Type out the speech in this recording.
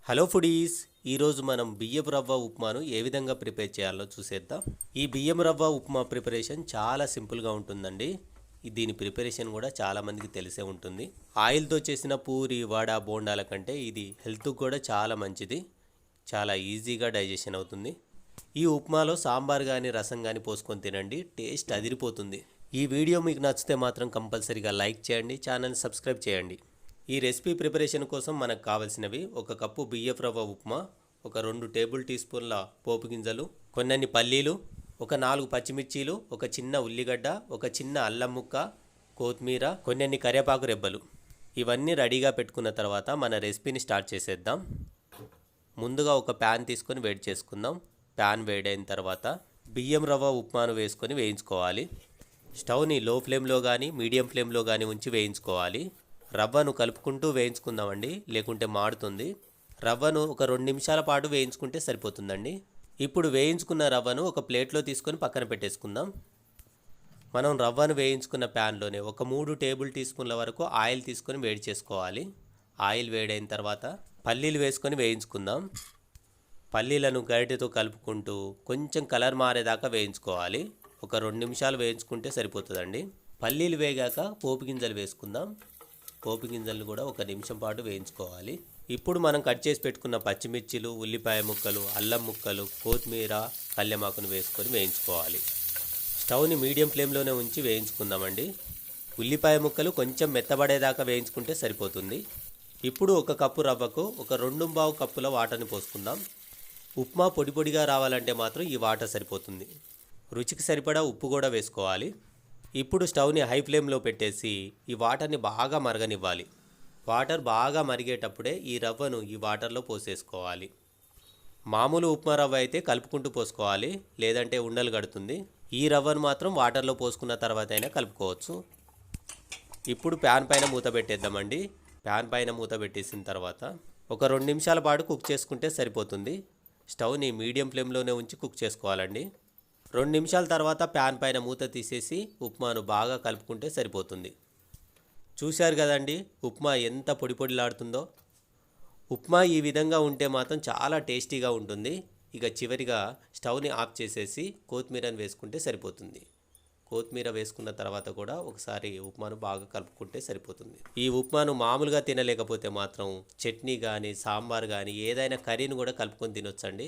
Hello foodies, ఈరోజు మనం బియ్యపు రవ్వ ఉప్మాను ఏ విధంగా ప్రిపేర్ చేయాలో చూసేద్దాం. ఈ బియ్యం రవ్వ ఉప్మా ప్రిపరేషన్ చాలా సింపుల్గా ఉంటుందండి. దీని ప్రిపరేషన్ కూడా చాలామందికి తెలిసే ఉంటుంది. ఆయిల్తో చేసిన పూరి, వడ, బోండాల కంటే ఇది హెల్త్కి కూడా చాలా మంచిది. చాలా ఈజీగా డైజెషన్ అవుతుంది. ఈ ఉప్మాలో సాంబార్ కానీ రసం కానీ పోసుకొని తినండి, టేస్ట్ అదిరిపోతుంది. ఈ వీడియో మీకు నచ్చితే మాత్రం కంపల్సరీగా లైక్ చేయండి, ఛానల్ సబ్స్క్రైబ్ చేయండి. ఈ రెసిపీ ప్రిపరేషన్ కోసం మనకు కావాల్సినవి: ఒక కప్పు బియ్యపు రవ్వ ఉప్మా, ఒక 2 టేబుల్ టీ స్పూన్ల పోపు గింజలు, కొన్నన్ని పల్లీలు, ఒక 4 పచ్చిమిర్చీలు, ఒక చిన్న ఉల్లిగడ్డ, ఒక చిన్న అల్లం ముక్క, కొత్తిమీర, కొన్నన్ని కరివేపాకు రెబ్బలు. ఇవన్నీ రెడీగా పెట్టుకున్న తర్వాత మన రెసిపీని స్టార్ట్ చేసేద్దాం. ముందుగా ఒక ప్యాన్ తీసుకొని వేడి చేసుకుందాం. ప్యాన్ వేడైన తర్వాత బియ్యం రవ్వ ఉప్మాను వేసుకొని వేయించుకోవాలి. స్టవ్ని లో ఫ్లేమ్లో కానీ మీడియం ఫ్లేమ్లో కానీ ఉంచి వేయించుకోవాలి. రవ్వను కలుపుకుంటూ వేయించుకుందామండి, లేకుంటే మాడుతుంది. రవ్వను ఒక 2 నిమిషాల పాటు వేయించుకుంటే సరిపోతుందండి. ఇప్పుడు వేయించుకున్న రవ్వను ఒక ప్లేట్లో తీసుకొని పక్కన పెట్టేసుకుందాం. మనం రవ్వను వేయించుకున్న ప్యాన్లోనే ఒక 3 టేబుల్ టీ స్పూన్ల వరకు ఆయిల్ తీసుకొని వేడి చేసుకోవాలి. ఆయిల్ వేడైన తర్వాత పల్లీలు వేసుకొని వేయించుకుందాం. పల్లీలను గరిటెతో కలుపుకుంటూ కొంచెం కలర్ మారేదాకా వేయించుకోవాలి. ఒక 2 నిమిషాలు వేయించుకుంటే సరిపోతుందండి. పల్లీలు వేగాక పోపు గింజలు వేసుకుందాం. పోపు గింజలను కూడా 1 నిమిషం పాటు వేయించుకోవాలి. ఇప్పుడు మనం కట్ చేసి పెట్టుకున్న పచ్చిమిర్చిలు, ఉల్లిపాయ ముక్కలు, అల్లం ముక్కలు, కొత్తిమీర, కల్యమాకును వేసుకొని వేయించుకోవాలి. స్టవ్ని మీడియం ఫ్లేమ్లోనే ఉంచి వేయించుకుందామండి. ఉల్లిపాయ ముక్కలు కొంచెం మెత్తబడేదాకా వేయించుకుంటే సరిపోతుంది. ఇప్పుడు ఒక కప్పు రవ్వకు ఒక 2.5 కప్పుల వాటర్ని పోసుకుందాం. ఉప్మా పొడి పొడిగా రావాలంటే మాత్రం ఈ వాటర్ సరిపోతుంది. రుచికి సరిపడా ఉప్పు కూడా వేసుకోవాలి. ఇప్పుడు స్టవ్ని హై ఫ్లేమ్లో పెట్టేసి ఈ వాటర్ని బాగా మరగనివ్వాలి. వాటర్ బాగా మరిగేటప్పుడే ఈ రవ్వను ఈ వాటర్లో పోసేసుకోవాలి. మామూలు ఉప్మా రవ్వ అయితే కలుపుకుంటూ పోసుకోవాలి, లేదంటే ఉండలు కడుతుంది. ఈ రవ్వను మాత్రం వాటర్లో పోసుకున్న తర్వాత అయినా కలుపుకోవచ్చు. ఇప్పుడు ప్యాన్ పైన మూత పెట్టేద్దామండి. ప్యాన్ పైన మూత పెట్టేసిన తర్వాత ఒక 2 నిమిషాల పాటు కుక్ చేసుకుంటే సరిపోతుంది. స్టవ్ని మీడియం ఫ్లేమ్లోనే ఉంచి కుక్ చేసుకోవాలండి. 2 నిమిషాల తర్వాత ప్యాన్ పైన మూత తీసేసి ఉప్మాను బాగా కలుపుకుంటే సరిపోతుంది. చూశారు కదండి, ఉప్మా ఎంత పొడి పొడిలాడుతుందో. ఉప్మా ఈ విధంగా ఉంటే మాత్రం చాలా టేస్టీగా ఉంటుంది. ఇక చివరిగా స్టవ్ని ఆఫ్ చేసేసి కొత్తిమీరని వేసుకుంటే సరిపోతుంది. కొత్తిమీర వేసుకున్న తర్వాత కూడా ఒకసారి ఉప్మాను బాగా కలుపుకుంటే సరిపోతుంది. ఈ ఉప్మాను మామూలుగా తినలేకపోతే మాత్రం చట్నీ కానీ, సాంబార్ కానీ, ఏదైనా కర్రీని కూడా కలుపుకొని తినొచ్చండి.